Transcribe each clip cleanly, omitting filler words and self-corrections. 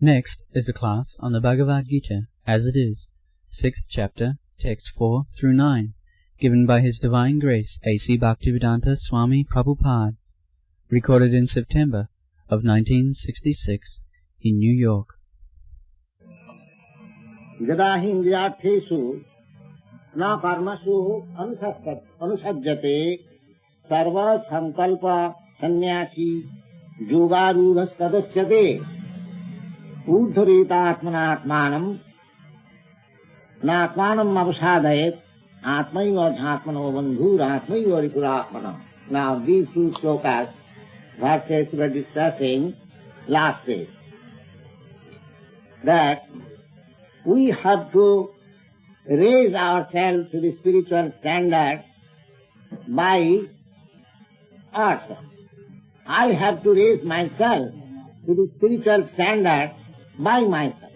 Next is a class on the Bhagavad Gita as it is, 6th chapter, text 4 through 9, given by His Divine Grace A.C. Bhaktivedanta Swami Prabhupada, recorded in September of 1966 in New York. यदाहि इन्द्रियार्थेषु न कर्मसु अनुसज्जते सर्व संकल्प सन्यासी योगारूढस्तदस्यते ऊर्ध्वरेतात्मनात्मानं नात्मानम् अवसादयेत् आत्मैव ध्यात्मनो बन्धुरात्मैव रिपुरात्मनः. Now these two slokas, verses we were discussing last day, that we have to raise ourselves to the spiritual standard by ourselves. I have to raise myself to the spiritual standard by myself.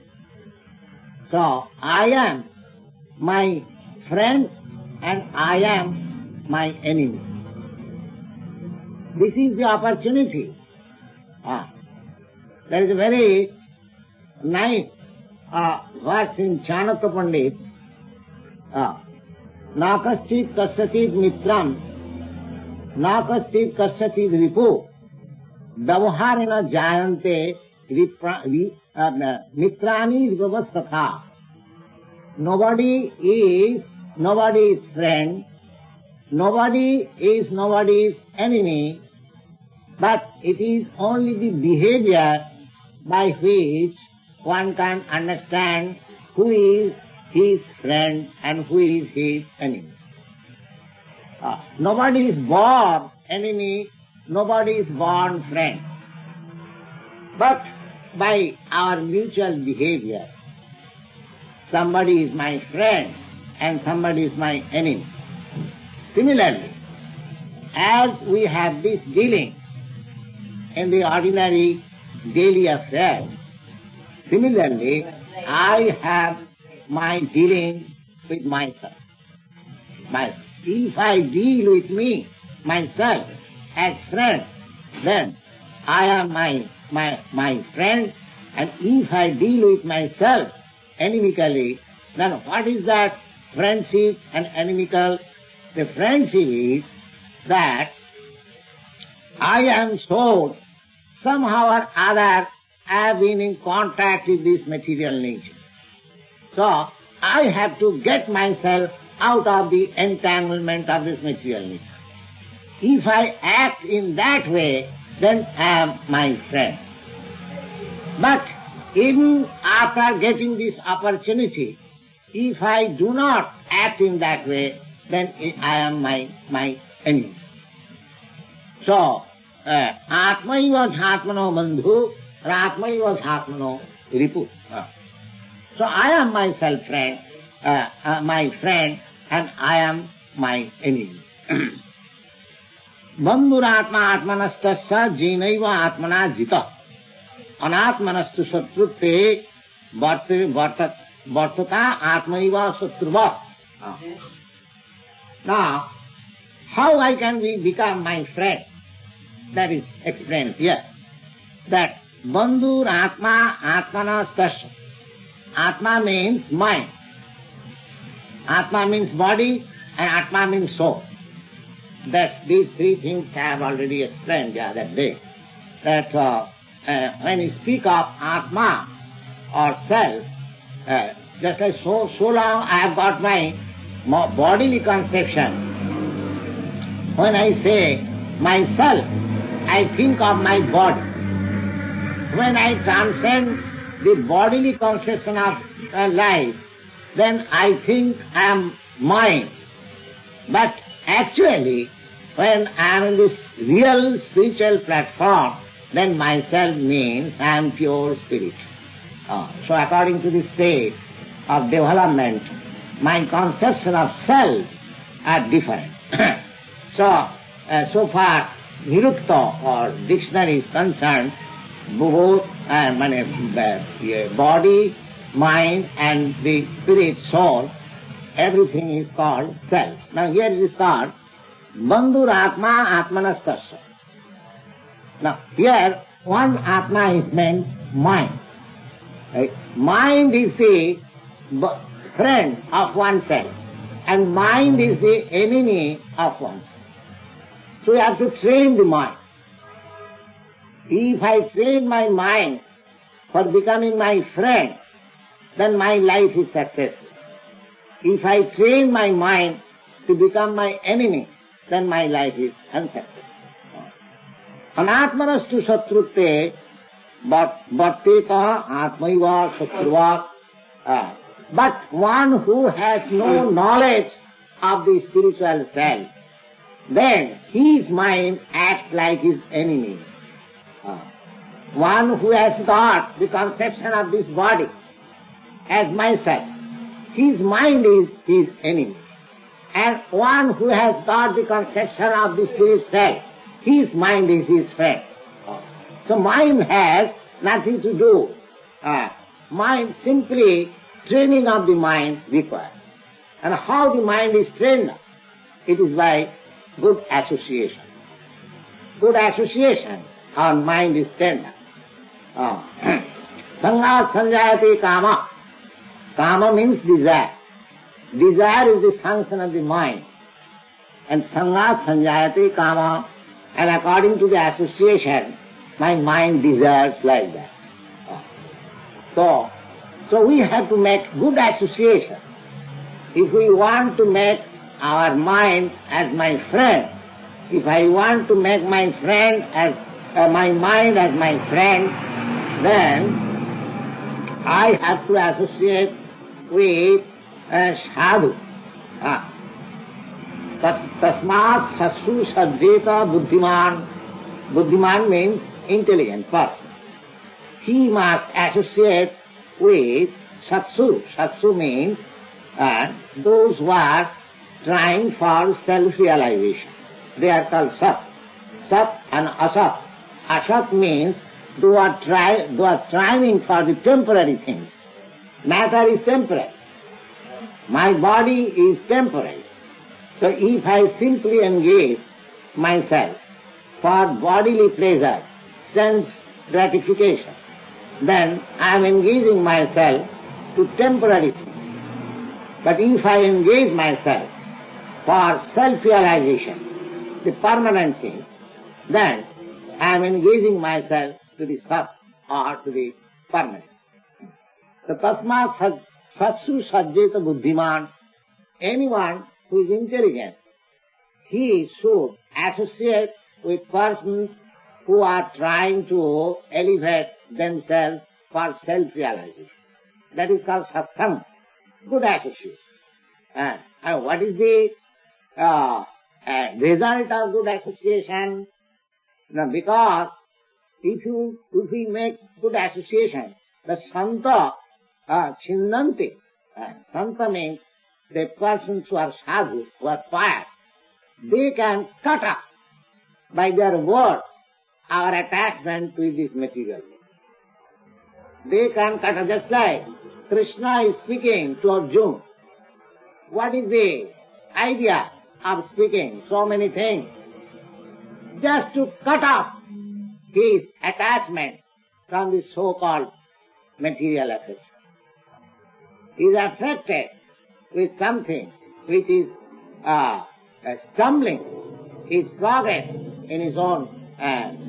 So, I am my friend and I am my enemy. This is the opportunity. There is a very nice verse in Chanakya Pandit. Na kaschit kaschachit mitram, na kaschit kaschachit ripu, vyavaharena jayante mitrani vivasthatha. Nobody is nobody's friend, nobody is nobody's enemy, but it is only the behavior by which one can understand who is his friend and who is his enemy. Nobody is born enemy, nobody is born friend. But by our mutual behavior, somebody is my friend and somebody is my enemy. Similarly, as we have this dealing in the ordinary daily affairs, similarly, I have my dealing with myself. If I deal with me, myself, as friend, then I am my friend, and if I deal with myself inimically, then what is that friendship and inimical? The friendship is that I am sold somehow or other. I have been in contact with this material nature. So, I have to get myself out of the entanglement of this material nature. If I act in that way, then I am my friend. But even after getting this opportunity, if I do not act in that way, then I am my enemy. So, Atmaiva Dhyatmano Bandhu, Atmaiva Dhyatmano Ripu. So I am myself friend, my friend, and I am my enemy. Bandhuratma atmanastasya jinaiva atmana jita anatmanastu satrute vartata atmaiva satruva. Now, how I can become my friend? That is explained here. That bandhuratma atmanastasya. Atma means mind. Atma means body and Atma means soul. That these three things I have already explained the other day. That when you speak of Atma or self, just like so long I have got my bodily conception. When I say myself, I think of my body. When I transcend the bodily conception of life, then I think I am mine. But actually, when I am in this real spiritual platform, then myself means I am pure spirit. So according to the state of development, my conception of self are different. So far, Nirukta or dictionary is concerned, both body, mind and the spirit, soul, everything is called self. Now here it is called Bandhuratma Atmanastasya. Now here one Atma is meant mind. Mind is the friend of oneself, and mind is the enemy of oneself. So you have to train the mind. If I train my mind for becoming my friend, then my life is successful. If I train my mind to become my enemy, then my life is unsuccessful. Anatmanastu satrute bhatteta atmaiva satruva. But one who has no knowledge of the spiritual self, then his mind acts like his enemy. One who has got the conception of this body as myself, his mind is his enemy. And one who has got the conception of the spirit self, his mind is his friend. So mind has nothing to do. Mind simply training of the mind required. And how the mind is trained? It is by good association. Good association, our mind is trained. Sangat sanjayate kama. Kama means desire. Desire is the function of the mind. And sangat sanjayate kama. And according to the association, my mind desires like that. So we have to make good association. If we want to make our mind as my friend, if I want to make my friend as my mind as my friend, then I have to associate with a sadhu. Tasmat sasu sajjeta buddhiman. Buddhiman means intelligent person. He must associate with satsu. Satsu means those who are trying for self-realization. They are called sat. Sat and asat. Asat means those are striving for the temporary things. Matter is temporary. My body is temporary. So if I simply engage myself for bodily pleasure, sense gratification, then I am engaging myself to temporary things. But if I engage myself for self-realization, the permanent thing, then I am engaging myself to the sat or to the permanent. So tasmat satsu sajjeta buddhiman. Anyone who is intelligent, he should associate with persons who are trying to elevate themselves for self-realization. That is called satsang, good association. And what is the result of good association? No, because if we make good association, the santa chinnanti. Santa means the persons who are sadhu, who are pious, they can cut off by their words our attachment to this material world. They can cut off, just like Krishna is speaking to Arjuna. What is the idea of speaking so many things? Just to cut off his attachment from the so-called material affection. He is affected with something which is stumbling his progress in his own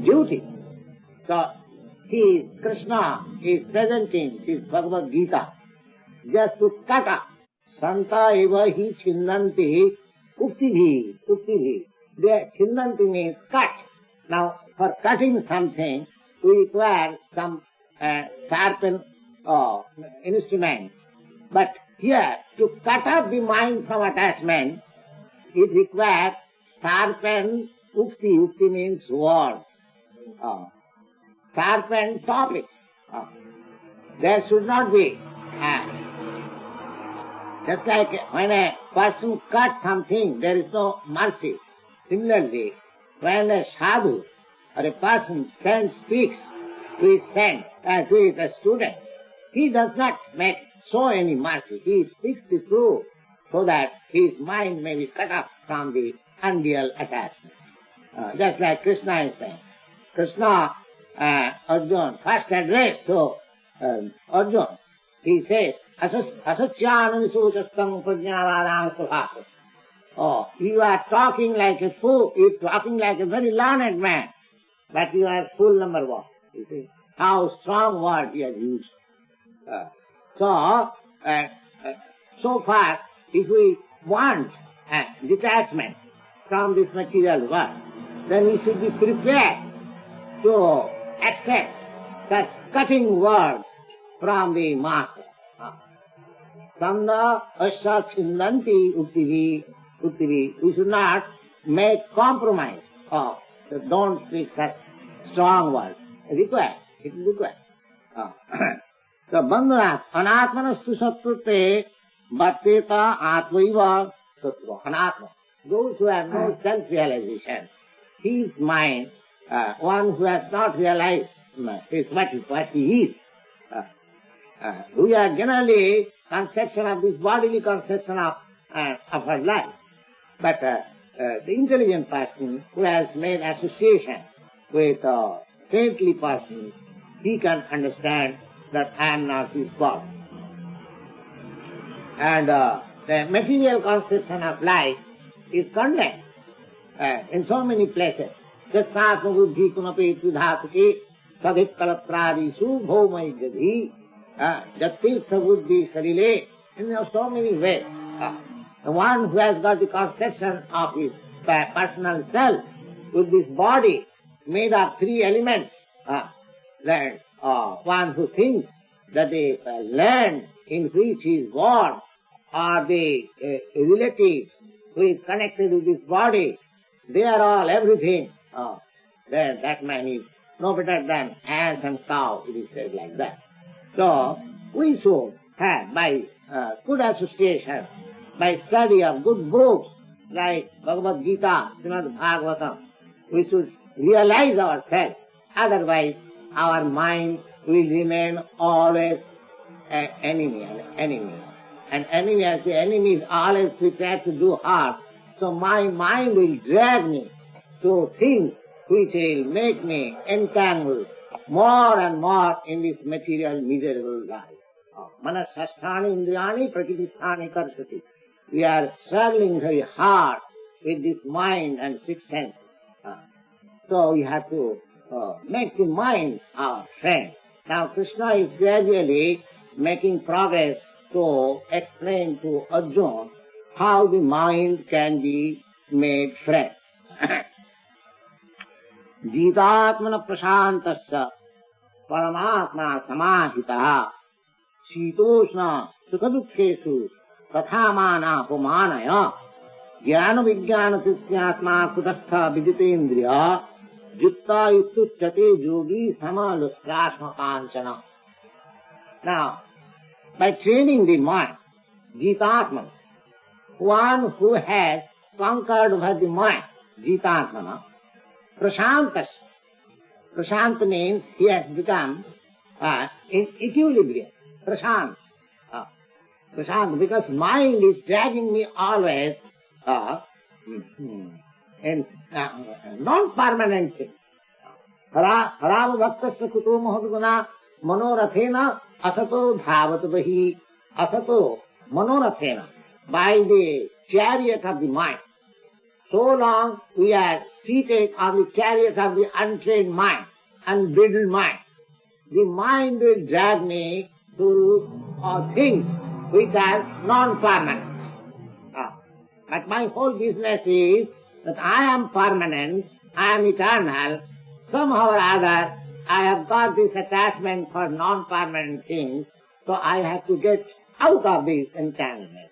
duty. So Krishna is presenting his Bhagavad Gita just to cut off. Santa eva hi chinnanti uktibhi. The chinnanti means cut. Now, for cutting something, we require some sharpened instrument. But here, to cut off the mind from attachment, it requires sharpened ukti. Ukti means word. Sharpened topic. There should not be. Just like when a person cuts something, there is no mercy. Similarly, when a sadhu or a person speaks to his friend, to his student, he does not make show any mercy. He speaks the truth so that his mind may be cut off from the unreal attachment. Just like Krishna is saying. Krishna, Arjuna, first address to Arjuna. He says, Asacyanamisocastam prajnavadam svabhasa. Oh, you are talking like a fool, you are talking like a very learned man, but you are fool number one. You see, how strong word you have used. So far, if we want detachment from this material world, then we should be prepared to accept such cutting words from the Master. Sanda asya chindanti uttivi. We should not make compromise. Don't speak such strong words. It is required. So, bandhanat anatmanastu sattva bhatteta atvaiva sattva. Anatma. Those who have no self-realization, his mind, one who has not realized is what he is. We are generally conception of this bodily conception of our life. But the intelligent person who has made association with saintly persons, he can understand that I am not his body. And the material conception of life is condemned in so many places. Jasatma buddhi kunape tudhatuke sadhik kalatradisu bhaumai gadhi jatirtha buddhi sarile. In so many ways. The one who has got the conception of his personal self with this body made of three elements, then one who thinks that the land in which he is born or the relatives who is connected with this body, they are all everything. Then that man is no better than ass and cow, it is said like that. So we should have, by good association, by study of good books like Bhagavad Gita, Srimad Bhagavatam, we should realize ourselves. Otherwise, our mind will remain always an enemy. And enemy, as the enemy is always prepared to do harm, so my mind will drag me to things which will make me entangled more and more in this material miserable life. Manasasthani indriyani prakritisthani karsati. We are struggling very hard with this mind and six senses. So we have to make the mind our friend. Now Krishna is gradually making progress to explain to Arjuna how the mind can be made friend. Jitatmana prashantasya paramatma samahitaha shitoshna sukhadukkhesu tathamana pumanaya jnana vijnana siddhyatma kutastha viditendriya jutta yuktuchyate yogi samaluskrasma kanchana. Now, by training the mind, jitatmana, one who has conquered over the mind, jitatmana, prashantas. Prashant means he has become in equilibrium. Prashant. Prashant, because mind is dragging me always in non-permanent things. Harava bhaktasya kuto mohadguna manorathena asato dhavat vahi. Asato manorathena, by the chariot of the mind. So long we are seated on the chariot of the untrained mind, unbridled mind. The mind will drag me to things which are non-permanent. But my whole business is that I am permanent, I am eternal. Somehow or other I have got this attachment for non-permanent things, so I have to get out of this entanglement.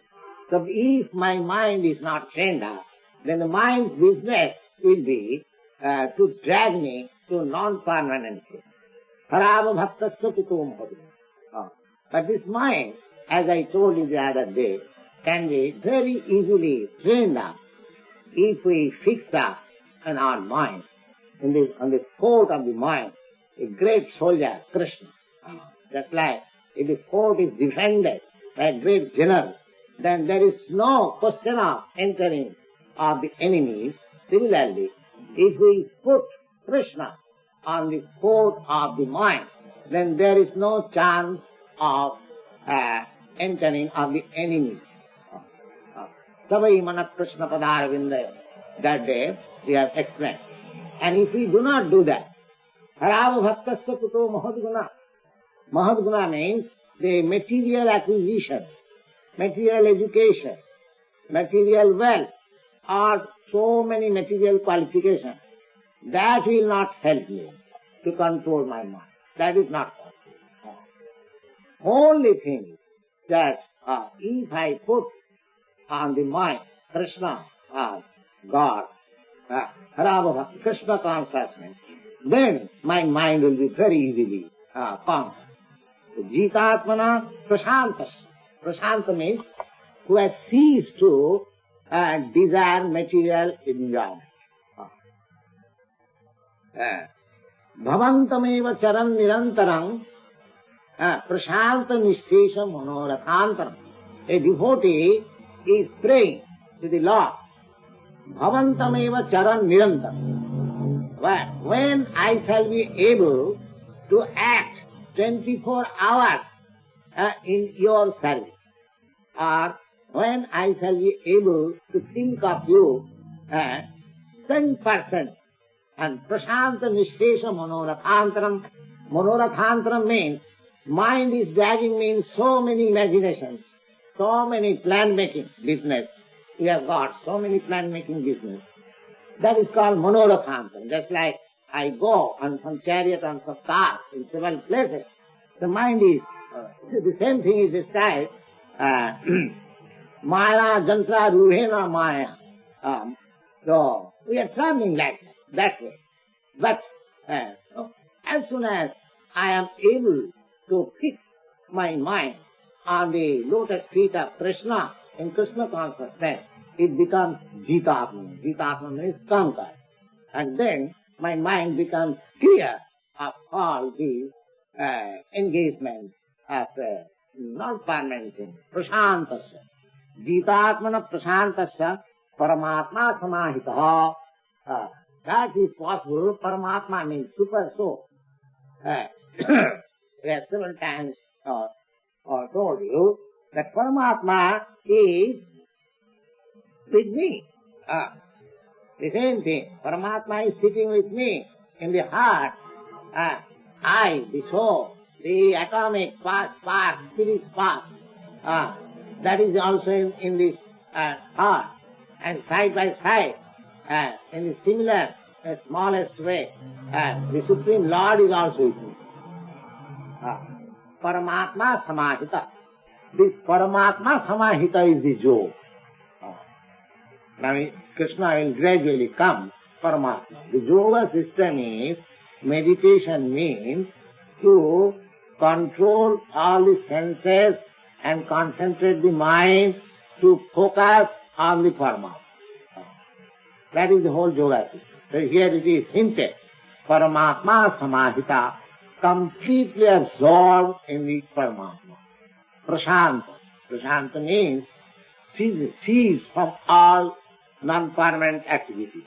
So if my mind is not trained up, then the mind's business will be to drag me to non-permanent things. Harava bhaktasya kuto mohadguna. But this mind, as I told you the other day, can be very easily trained up if we fix up in our mind, on the fort of the mind, a great soldier, Krishna. Just like if the fort is defended by a great general, then there is no question of entering of the enemies. Similarly, if we put Krishna on the fort of the mind, then there is no chance of entering of the enemies. Savai Manat Krishna Padaravinda, that day we have explained. And if we do not do that, Harava Bhaktasya Kuto Mahadguna. Mahadguna means the material acquisition, material education, material wealth, or so many material qualifications. That will not help me to control my mind. That is not possible. Only thing is that if I put on the mind Krishna, God, Harava, Krishna consciousness, then my mind will be very easily conquered. Jitatmana Prashantas. Prashanta means who has ceased to desire material enjoyment. Bhavantameva charan nirantaram prashanta nishesha manorathantaram. A devotee is praying to the Lord. Bhavantameva charan nirantaram. When I shall be able to act 24 hours in your service, or when I shall be able to think of you 10%, and prashanta nishesha manorathantaram. Manorathantaram means mind is dragging me in so many imaginations, so many plan-making business. We have got so many plan-making business. That is called manorathantaram. Just like I go on some chariot, on some car, in several places. The mind is, the same thing is described, Maya jantra ruhena maya. So, we are traveling like that way. But as soon as I am able to fix my mind on the lotus feet of Krishna, in Krishna consciousness, it becomes Jitatma. Jitatma means conquered. And then my mind becomes clear of all these engagements of non-permanent things. Prashantasya. Jitatmana prashantasya paramatma samahitaha. That is possible. Paramatma means super soul. We have several times told you that Paramatma is with me. The same thing. Paramatma is sitting with me in the heart. I, the soul, the atomic spark, spirit spark, that is also in the heart. And side by side, in the similar, smallest way, the Supreme Lord is also with me. Paramatma samahita. This Paramatma samahita is the yoga. Now Krishna will gradually come, Paramatma. The yoga system is, meditation means to control all the senses and concentrate the mind to focus on the Paramatma. That is the whole yoga system. So here it is hinted, Paramatma samahita, completely absorbed in the Paramatma. Prashanta. Prashanta means cease from all non-permanent activities.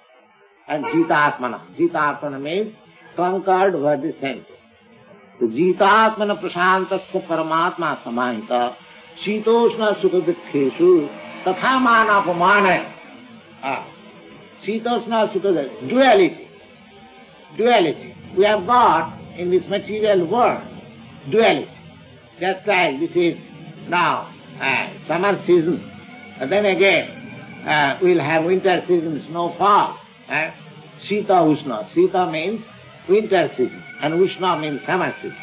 And Jitatmana. Jitatmana means conquered over the senses. So Jitatmana prashantasya Paramatma samahita Shitoshna sukha-dukkheshu tatha manapamana. Shitoshna sukha, duality. Duality. We have got in this material world duality. Just like this is now summer season, and then again we'll have winter season, snowfall. Sita Ushna. Sita means winter season, and Ushna means summer season.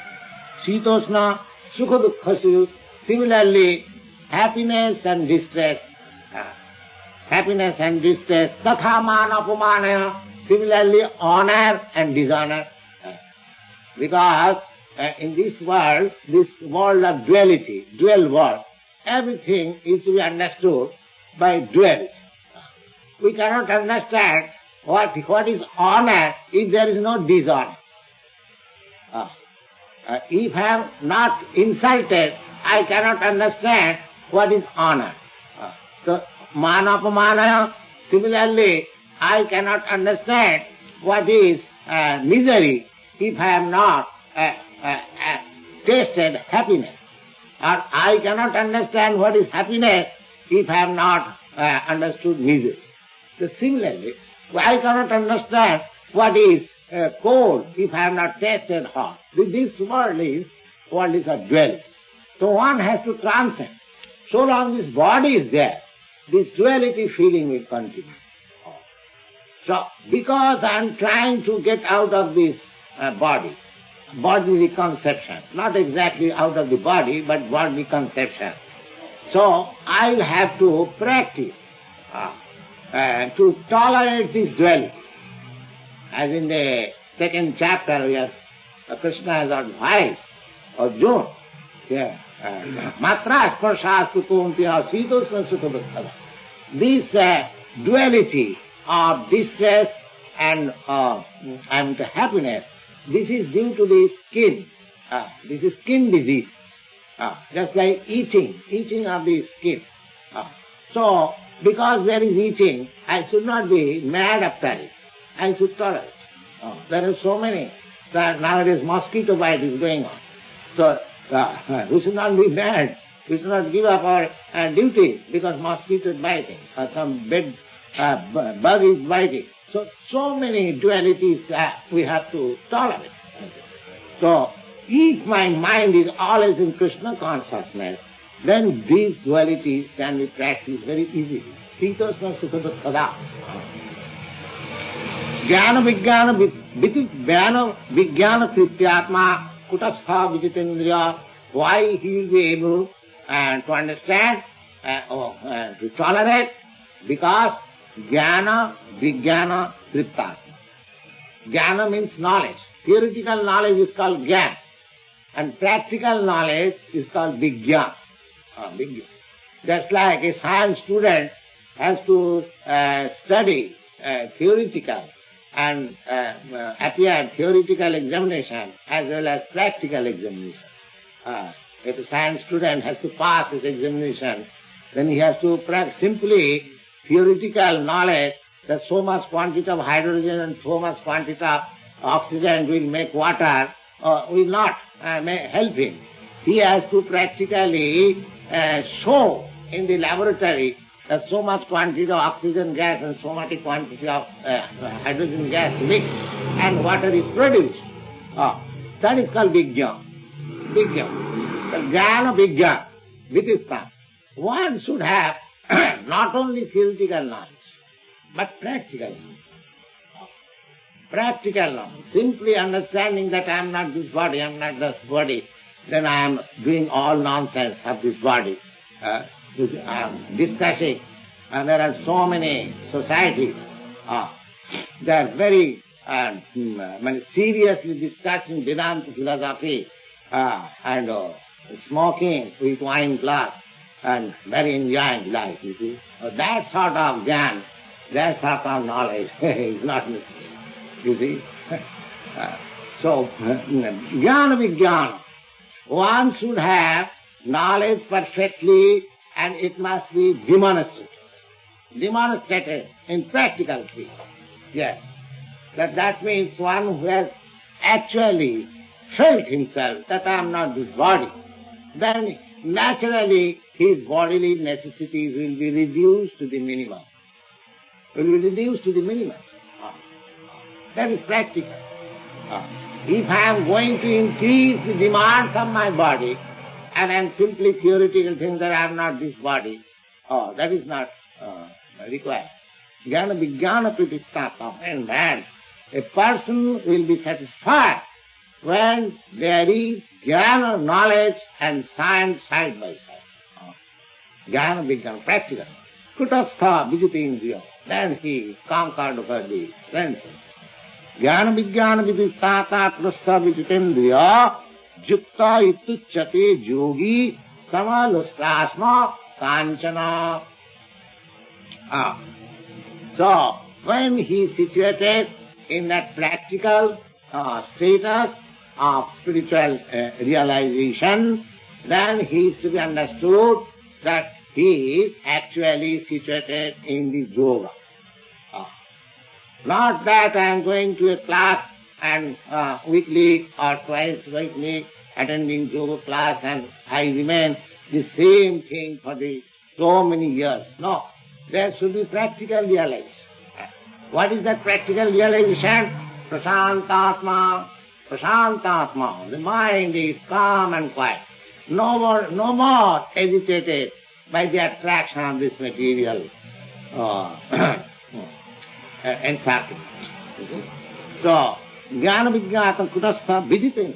Shitoshna Sukha Dukkhasu. Similarly, happiness and distress. Happiness and distress. Tatha mana pumanaya. Similarly, honor and dishonor. Because in this world of duality, dual world, everything is to be understood by duality. We cannot understand what is honor if there is no dishonor. If I am not insulted, I cannot understand what is honor. So, manapamana, similarly, I cannot understand what is misery if I am not tasted happiness. Or I cannot understand what is happiness if I have not understood misery. So similarly, I cannot understand what is cold if I have not tasted hot. This world is a duality. So one has to transcend. So long this body is there, this duality feeling will continue. So, because I am trying to get out of this bodily conception, not exactly out of the body, but bodily conception. So, I will have to practice to tolerate this duality. As in the second chapter, where Krishna has advised Arjuna, Matra sparshastu kumpiya sitosna sukha. This duality of distress and happiness, this is due to the skin. This is skin disease. Just like itching of the skin. So, because there is itching, I should not be mad after it. I should tolerate. There are so many. Nowadays mosquito bite is going on. So, we should not be mad. We should not give up our duty because mosquito is biting or some bug is biting. So many dualities we have to tolerate. So, if my mind is always in Krishna consciousness, then these dualities can be practiced very easily. Sitosna sukha dukkha. Jnana vijnana krityatma kutastha vijitendriya. Why he will be able to understand, to tolerate? Because jnana vijnana krityatma. Jnana means knowledge. Theoretical knowledge is called jnana. And practical knowledge is called vijnana. Just like a science student has to study theoretical and appear theoretical examination as well as practical examination. If a science student has to pass his examination, then he has to simply theoretical knowledge that so much quantity of hydrogen and so much quantity of oxygen will make water will not help him. He has to practically show in the laboratory that so much quantity of oxygen gas and so much quantity of hydrogen gas mixed and water is produced. That is called Vijnana. Jnana Vijnana, Vitisthana. One should have not only theoretical knowledge, but practical knowledge. Practical knowledge. Simply understanding that I am not this body, I am not this body, then I am doing all nonsense of this body. I am discussing, and there are so many societies, they are very seriously discussing Vedanta philosophy and smoking with wine glass and very enjoying life, you see. That sort of jnana, that sort of knowledge is not necessary, you see. So, jnana vijnana. One should have knowledge perfectly and it must be demonstrated. Demonstrated in practical things. Yes. That means one who has actually felt himself that I am not this body. Then naturally his bodily necessities will be reduced to the minimum. That is practical. If I am going to increase the demands of my body, and I am simply theoretical think that I am not this body, that is not required. Jnana vijnana pratisthapam. And man, a person will be satisfied when there is jnana, knowledge, and science side by side. Jnana vijnana, practical. Kutastha vijitendriya. Then he conquered over the senses. Jnana vijnana vidistata kutastha vijitendriya. Jukta ituchyate yogi samalustasma kanchana. So, when he is situated in that practical status of spiritual realization, then he is to be understood that he is actually situated in the yoga. Not that I am going to a class and weekly or twice weekly attending yoga class, and I remain the same thing for the so many years. No, there should be practical realization. What is that practical realization? Prasantatma, prasantatma. The mind is calm and quiet. No more agitated by the attraction of this material encyclopedia. So, jnana vijnata kutastha vidite.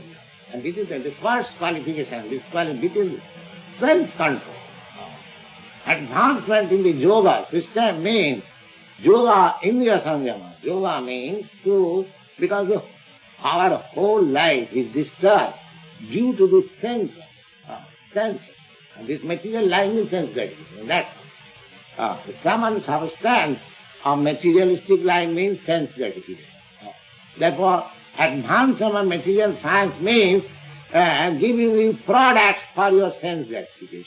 And vidite, the first qualification, this qualification, self-control. Advancement in the yoga system means yoga indriya samyama. Yoga means because our whole life is disturbed due to the sense. And this material life is sense gratification. That's the common substance of materialistic life means sense gratification. Therefore, advancement of material science means giving you products for your sense gratification.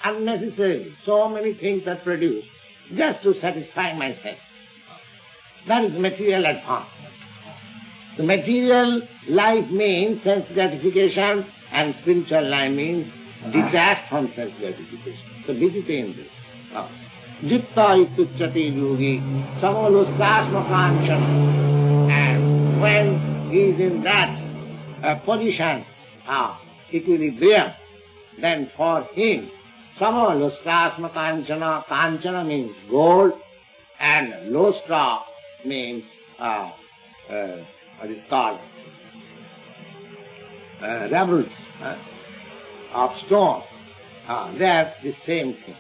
Unnecessarily, so many things are produced just to satisfy my sense. That is material advancement. The material life means sense gratification, and spiritual life means detached from sense gratification. So vidite in this. Jipta itucchati yogi samalustasma kanchana. And when he is in that position, equilibrium, then for him samalustasma kanchana. Kanchana means gold, and lustra means what is called rebels of stone. They are the same thing.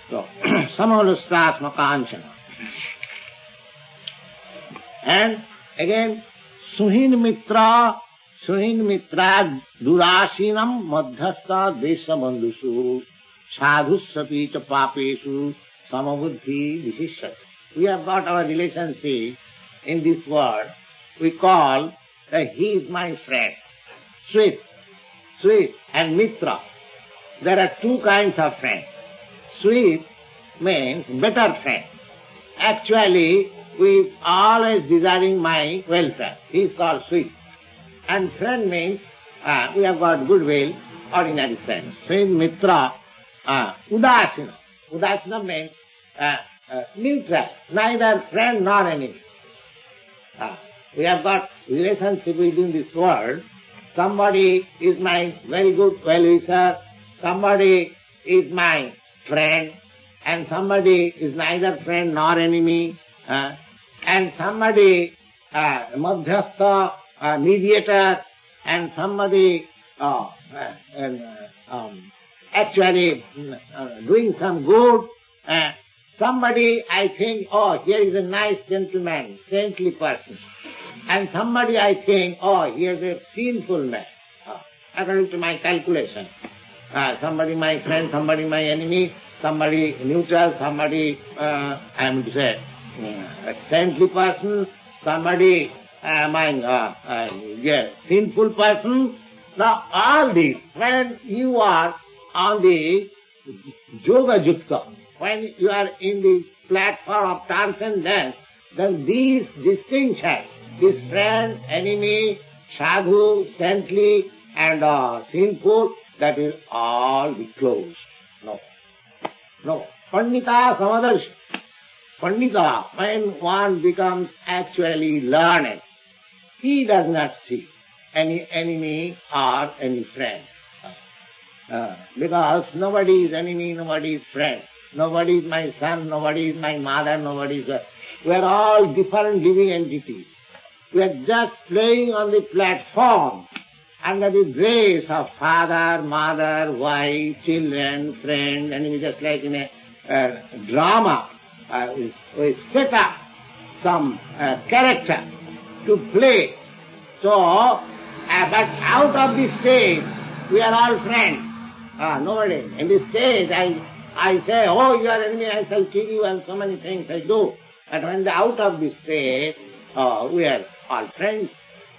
So, samalustasma kanchana. And again, suhin mitra durasinam madhyastha desha bandhusu sadhusapi cha papesu samabuddhi vishishyati. We have got our relationship in this world. We call that he is my friend. Sweet and mitra. There are two kinds of friends. Sweet means better friend. Actually, we always desiring my welfare. He is called sweet. And friend means we have got goodwill, ordinary friends. Sweet mitra, udasina. Udasina means neutral, neither friend nor enemy. We have got relationship within this world. Somebody is my very good well-wisher, somebody is my friend, and somebody is neither friend nor enemy, and somebody madhyastha, mediator, and somebody actually doing some good. Somebody I think, oh, here is a nice gentleman, saintly person. And somebody I think, oh, here is a sinful man, according to my calculation. Somebody my friend, somebody my enemy, somebody neutral, somebody, I am to say, a saintly person, somebody sinful person. Now all these, when you are on the yoga jukta, when you are in the platform of transcendence, then these distinctions, this friend, enemy, sadhu, saintly, and sinful, that will all be closed. No. Pandita samadarshi. Pandita, when one becomes actually learned, he does not see any enemy or any friend. Because nobody is enemy, nobody is friend. Nobody is my son, nobody is my mother, nobody is... We are all different living entities. We are just playing on the platform under the grace of father, mother, wife, children, friend, and just like in a drama, we set up some character to play. So, but out of this stage, we are all friends. Nobody. In this stage, I say, oh, you are enemy, I shall kill you, and so many things I do. But when out of this state, we are all friends.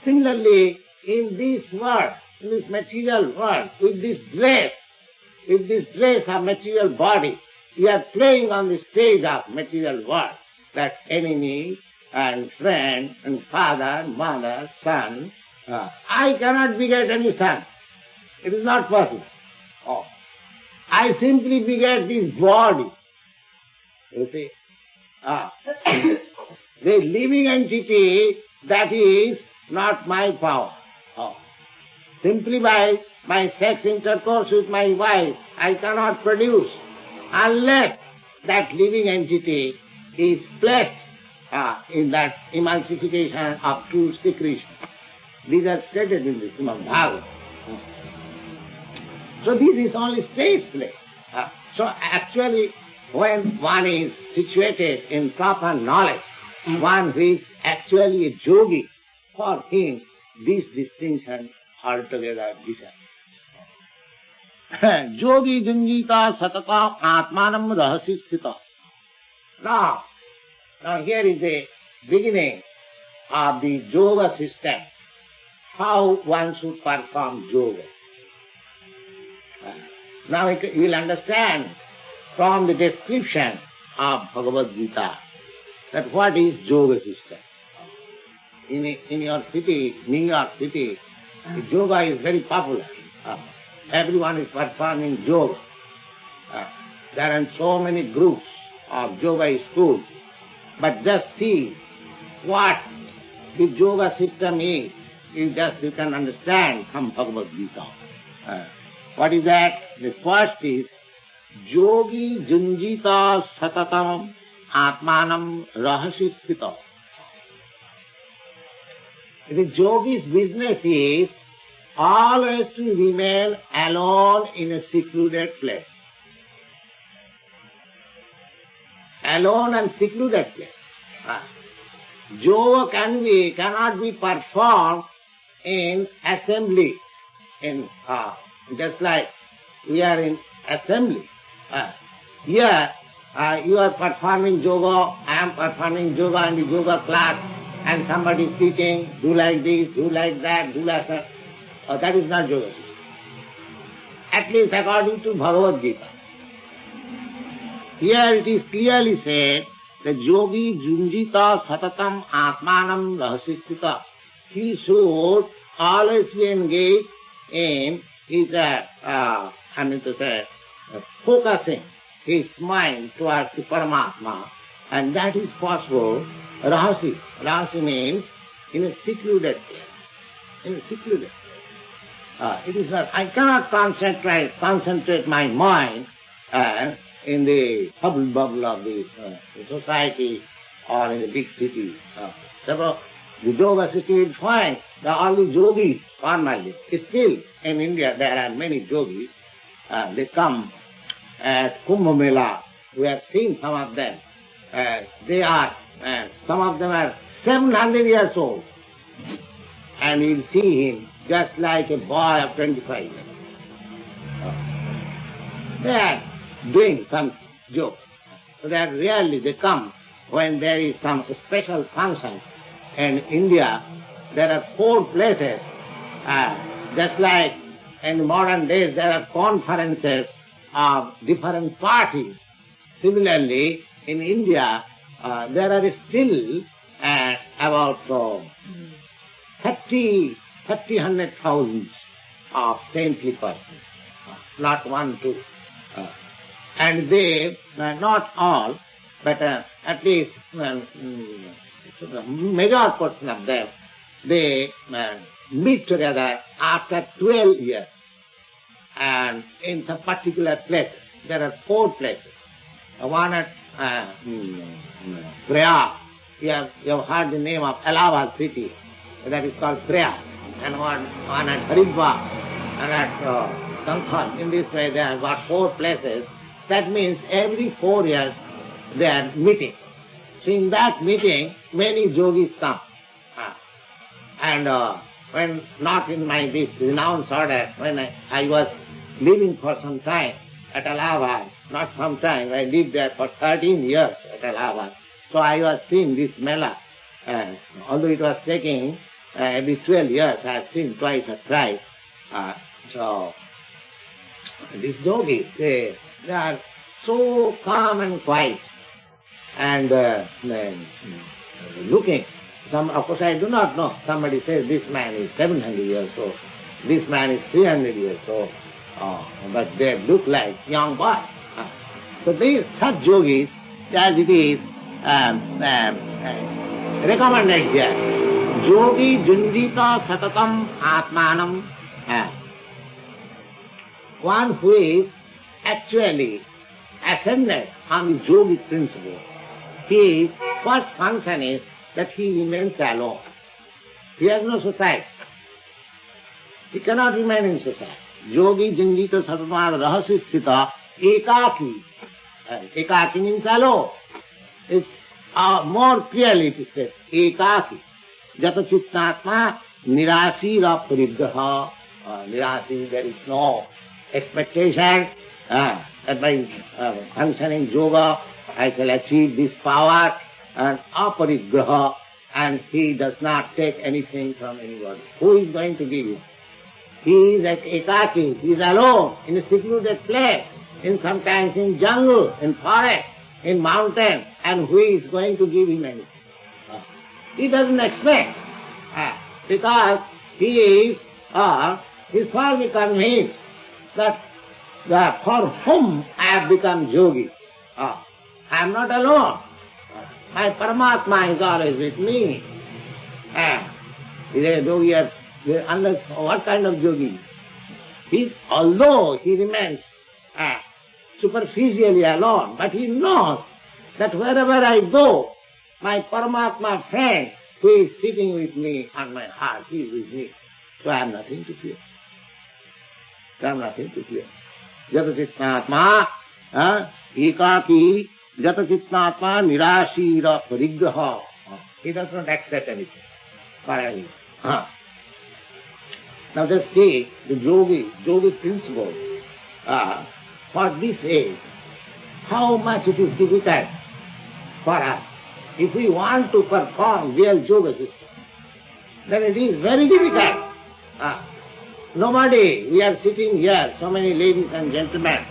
Similarly, in this world, in this material world, with this dress of material body, we are playing on the stage of material world. That enemy, and friend and father, mother, son. I cannot beget any son. It is not possible. Oh. I simply beget this body. You see? The living entity, that is not my power. Oh. Simply by my sex intercourse with my wife, I cannot produce unless that living entity is placed in that emulsification of true secretion. These are stated in the Srimad Bhagavatam. So this is only stage play. So actually, when one is situated in proper knowledge, one who is actually a yogi, for him this distinction altogether disappears. Yogi junjita satata atmanam rahasi sthita. Now here is the beginning of the yoga system, how one should perform yoga. Now you will understand from the description of Bhagavad Gita that what is yoga system. In your city, New York City, yoga is very popular. Everyone is performing yoga. There are so many groups of yoga schools. But just see what the yoga system is. You can understand from Bhagavad Gita. What is that? The first is yogi junjita satatam atmanam rahasi sthita. The yogi's business is always to remain alone in a secluded place. Alone and secluded place. Yoga cannot be performed in assembly. Just like we are in assembly. Here you are performing yoga, I am performing yoga in the yoga class, and somebody is teaching, do like this, do like that, do like that. That is not yoga. At least according to Bhagavad Gita. Here it is clearly said that yogi junjita satatam atmanam rahasikrita. He should always be engaged in his focusing his mind towards the Paramatma, and that is possible. Rahasi. Rahasi means in a secluded place. In a secluded place. It is not. I cannot concentrate my mind in the bubble of the society or in the big city. Therefore, the yoga system is fine. There are all the yogis formally. Still, in India, there are many yogis. They come at Kumbh Mela. We have seen some of them. They are, some of them are 700 years old. And you'll see him just like a boy of 25 years. They are doing some joke. So that really they come when there is some special function. In India, there are 4 places. Just like in modern days, there are conferences of different parties. Similarly, in India, there are still about 100,000 of saintly persons. Not 1, 2. And they, not all, but at least the major portion of them, they meet together after 12 years. And in some particular places, there are 4 places. One at Prayag, you have heard the name of Allahabad city, that is called Prayag. And one at Haridwar, and at Kankhal. In this way, they have got 4 places. That means every 4 years they are meeting. So in that meeting, many yogis come. And when not in my this renounced order, when I was living for some time at Allahabad, not some time, I lived there for 13 years at Allahabad. So I was seeing this Mela. Although it was taking every 12 years, I have seen twice or thrice. So these yogis, they are so calm and quiet. And looking. Of course I do not know. Somebody says this man is 700 years old, this man is 300 years old, but they look like young boys. So these such yogis, as it is recommended here, yogi jundita satatam atmanam, one who is actually ascended on the yogic principle, his first function is that he remains alone. He has no society. He cannot remain in society. Yogi jindita satatmad rahasya sthita ekaki. Ekaki means alone. It's more clearly it is said, ekaki. Jata chittatma nirasira parigraha. Nirasi, there is no expectation that by functioning yoga I shall achieve this power, and aparigraha, and he does not take anything from anybody. Who is going to give him? He is like ekaki, he is alone, in a secluded place, sometimes in jungle, in forest, in mountain, and who is going to give him anything? He doesn't expect, because he is firmly convinced that for whom I have become yogi, I am not alone. My Paramatma is always with me. He is a yogi, unless what kind of yogi? Although he remains superficially alone, but he knows that wherever I go, my Paramatma friend who is sitting with me on my heart, he is with me. So I have nothing to fear. Jata chittatma ekaki, jata chittatma nirashira parigraha. He does not accept anything for anything. Now just see the yogi principle. For this age, how much it is difficult for us. If we want to perform real yoga system, then it is very difficult. Nobody, we are sitting here, so many ladies and gentlemen.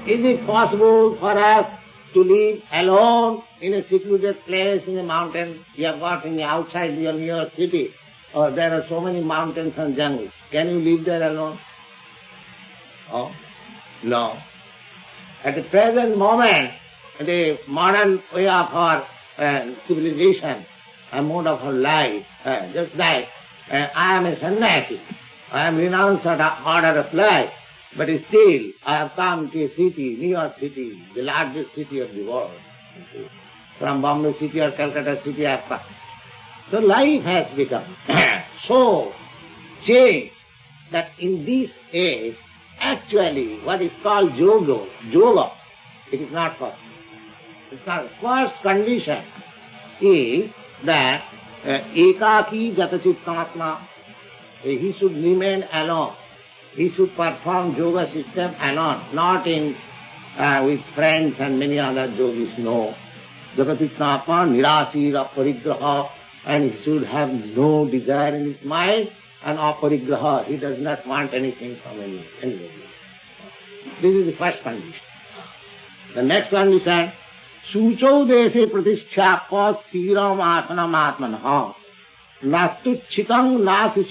Is it possible for us to live alone in a secluded place in a mountain? You have got in the outside your city, or there are so many mountains and jungles. Can you live there alone? Oh, no. At the present moment, the modern way of our civilization, a mode of our life, just like I am a sannyasi, I am renounced order of life, but still I have come to a city, New York City, the largest city of the world. From Bombay city or Calcutta city I have come. So life has become so changed that in this age, actually what is called yoga, it is not possible. It's not. First condition is that ekaki jata chittatma, he should remain alone. He should perform yoga system alone, not in with friends and many other yogis. No. Jata chittatma nirasira parigraha, and he should have no desire in his mind, and aparigraha, he does not want anything from anybody. This is the first condition. The next condition, sucho dese pratishthyapa tiram asanam atmanah, nastu chitang natu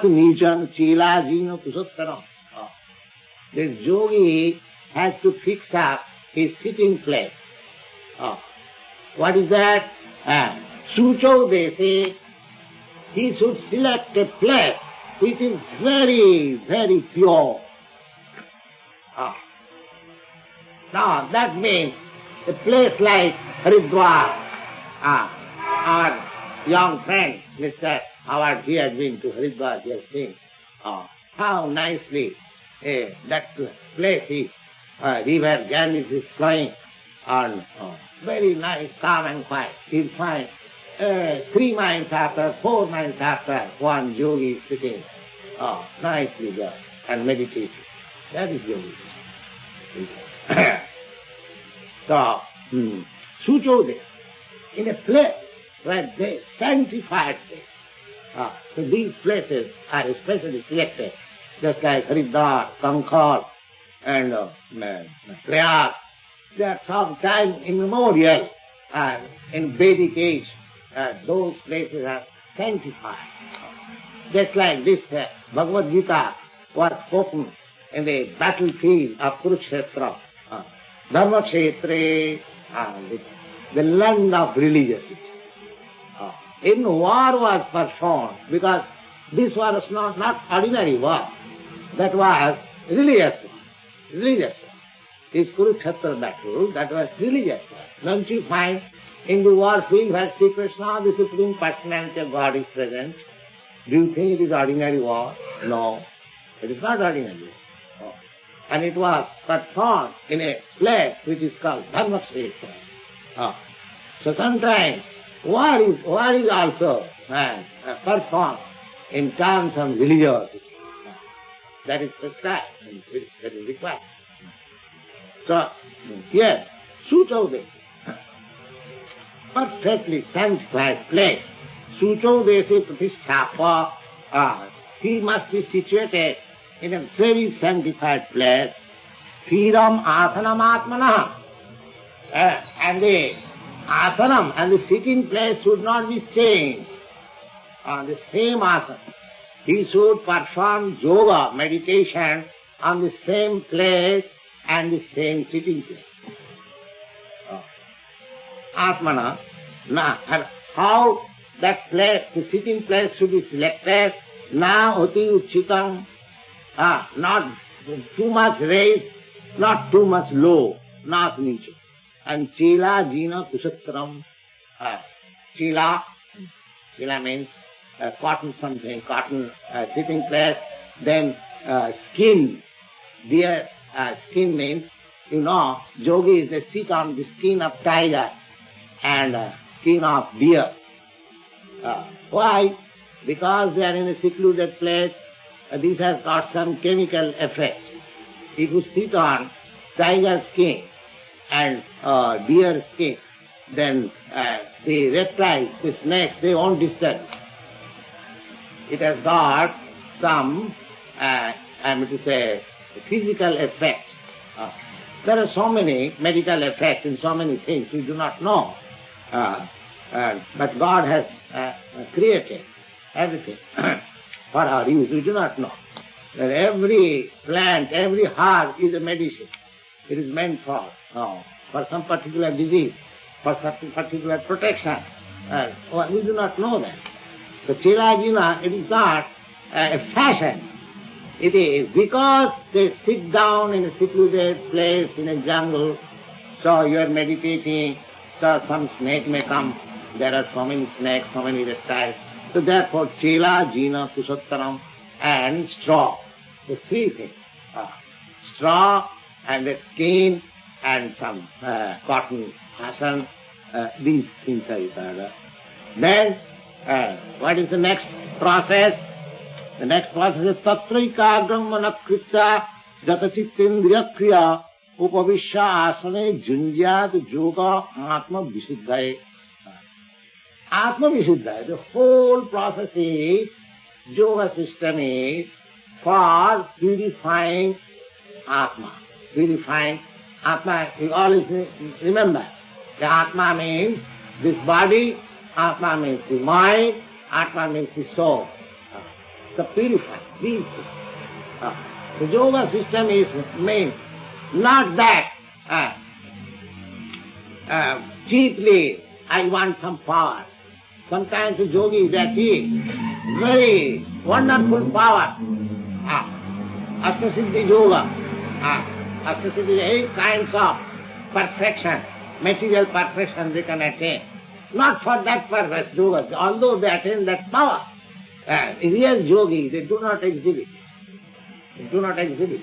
nijan chila jina pusattaram. This yogi has to fix up his sitting place. What is that? Sucho dese, he should select a place which is very, very pure. Now that means a place like Haridwar. Our young friend, Mr. Howard, he has been to Haridwar, he has seen how nicely that place is. River Ganges is flowing on very nice, calm and quiet. You'll find 3 miles after, 4 miles after, one yogi is sitting nicely there and meditating. That is yogi. So, Suchode, in a place where they sanctified place. So these places are especially selected, just like Haridwar, Kankar, and Prayag. They are from time immemorial, in Vedic age, those places are sanctified. Just like this Bhagavad Gita was spoken in the battlefield of Kurukshetra, Dharmakshetre, the land of religiosity. In war was performed, because this was not ordinary war, that was religious. This Kurukshetra battle, that was religious. Don't you find in the war field where Sri Krishna, the Supreme Personality of God, is present? Do you think it is ordinary war? No, it is not ordinary war. No. And it was performed in a place which is called Dharmakshetra. So sometimes war is also performed in terms of religiosity. That is prescribed, that is required. So, here, Suchaude, perfectly sanctified place. Suchaudese Pratisthapa, he must be situated in a very sanctified place. Thiram asanam atmana. And the asanam and the sitting place should not be changed. On the same asana. He should perform yoga, meditation, on the same place and the same sitting place. Atmana. And how that place, the sitting place should be selected? Na oti uchitam. Not too much raised, not too much low, not niche. And chila jina kusatram. Chila means cotton something, cotton sitting place. Then skin, deer skin means, yogis, they sit on the skin of tiger and skin of deer. Why? Because they are in a secluded place. This has got some chemical effect. If you sit on tiger skin and deer skin, then the reptiles, the snakes, they won't disturb. It has got some, physical effect. There are so many medical effects in so many things we do not know. But God has created everything for our use. We do not know. That every plant, every herb is a medicine. It is meant for some particular disease, for some particular protection. We do not know that. So Chilajina, it is not a fashion. It is because they sit down in a secluded place in a jungle, so you are meditating, so some snake may come. There are so many snakes, so many reptiles. So therefore, Chila, Jina, Kusattaram, and straw. The three things. Straw and the skin and some cotton, asan, these things are required. Then, what is the next process? The next process is Tatraikagram Manakritya Jatachittindriya Kriya Upavishya Asane Junjat Yoga Atma Visuddhaya. Atma Visuddhaya, the whole process is, yoga system is for purifying Atma. Purifying Atma, you always remember, the Atma means this body, Atma means the mind, Atma means the soul. The purifying, these things. The yoga system is means not that cheaply I want some power. Sometimes the yogis achieve very wonderful power. Astasiddhi yoga. Astasiddhi, 8 kinds of perfection, material perfection they can attain. Not for that purpose, yoga, although they attain that power. Real yogis, they do not exhibit. They do not exhibit.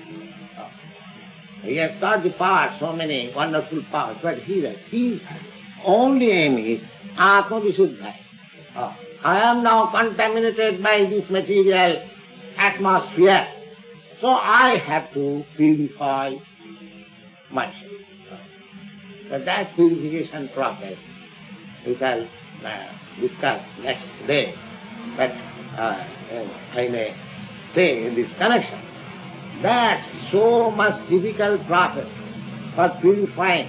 He has got the power, so many wonderful powers, but his only aim is Atma Visuddhaya. I am now contaminated by this material atmosphere, so I have to purify myself. But that purification process we shall discuss next day. But I may say in this connection that so much difficult process for purifying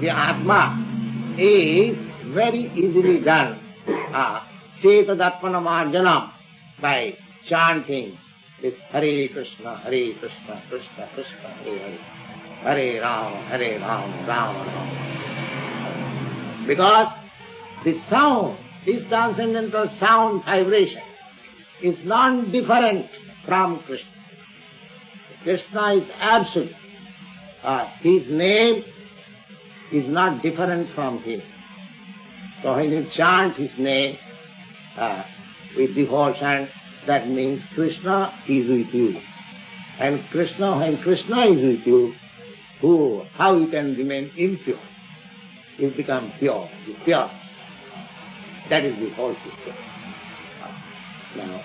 the Atma is very easily done Cetadarpana Marjanam, by chanting this Hare Krishna, Krishna Krishna, Hare Hare, Hare Rama, Rama Rama. Because the sound, this transcendental sound vibration, is non-different from Krishna. Krishna is absolute. His name is not different from him. So when you chant his name with devotion, that means Krishna is with you. And Krishna, when Krishna is with you, how you can remain impure? You become pure, pure. That is the whole system. Now,